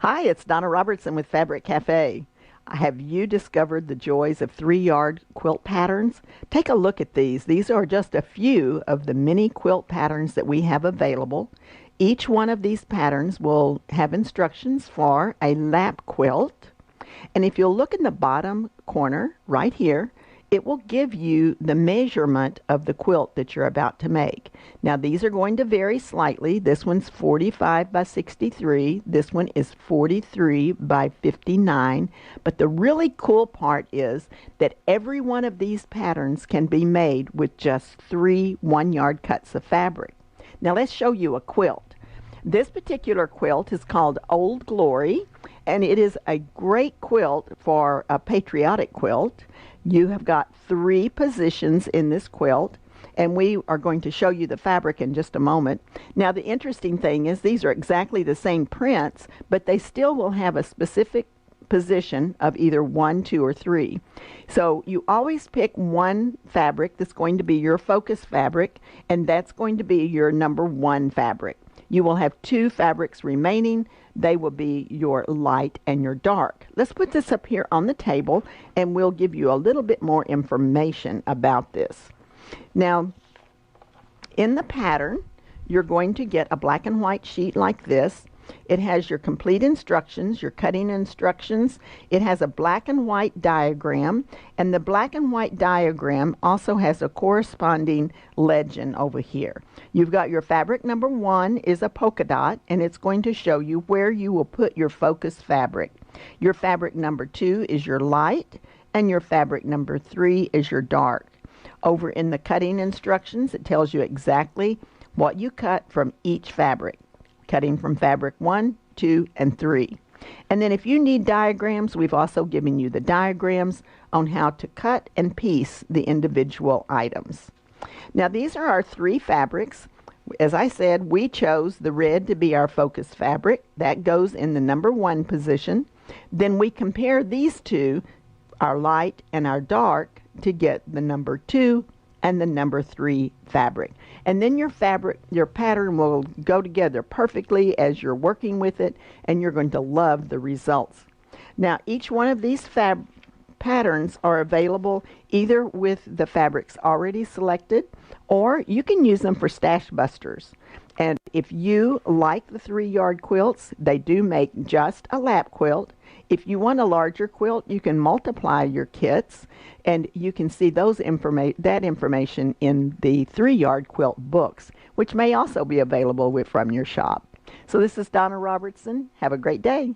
Hi, it's Donna Robertson with Fabric Cafe. Have you discovered the joys of 3-yard quilt patterns? Take a look at these. These are just a few of the many quilt patterns that we have available. Each one of these patterns will have instructions for a lap quilt. And if you'll look in the bottom corner right here, it will give you the measurement of the quilt that you're about to make. Now these are going to vary slightly. This one's 45 by 63. This one is 43 by 59. But the really cool part is that every one of these patterns can be made with just 3 1-yard cuts of fabric. Now let's show you a quilt. This particular quilt is called Old Glory, and it is a great quilt for a patriotic quilt. You have got 3 positions in this quilt, and we are going to show you the fabric in just a moment. Now the interesting thing is these are exactly the same prints, but they still will have a specific position of either 1, 2, or 3. So you always pick one fabric that's going to be your focus fabric, and that's going to be your number 1 fabric. You will have 2 fabrics remaining. They will be your light and your dark. Let's put this up here on the table and we'll give you a little bit more information about this. Now, in the pattern, you're going to get a black and white sheet like this. It has your complete instructions, your cutting instructions. It has a black and white diagram, and the black and white diagram also has a corresponding legend over here. You've got your fabric number 1 is a polka dot, and it's going to show you where you will put your focus fabric. Your fabric number 2 is your light, and your fabric number 3 is your dark. Over in the cutting instructions, it tells you exactly what you cut from each fabric. Cutting from fabric 1, 2, and 3. And then if you need diagrams, we've also given you the diagrams on how to cut and piece the individual items. Now these are our 3 fabrics. As I said, we chose the red to be our focus fabric. That goes in the number 1 position. Then we compare these two, our light and our dark, to get the number 2 and the number 3 fabric. And then your pattern will go together perfectly as you're working with it, and you're going to love the results. Now each one of these patterns are available either with the fabrics already selected, or you can use them for stash busters. And if you like the 3-yard quilts, they do make just a lap quilt. If you want a larger quilt, you can multiply your kits, and you can see that information in the 3-yard quilt books, which may also be available from your shop. So this is Donna Robertson. Have a great day.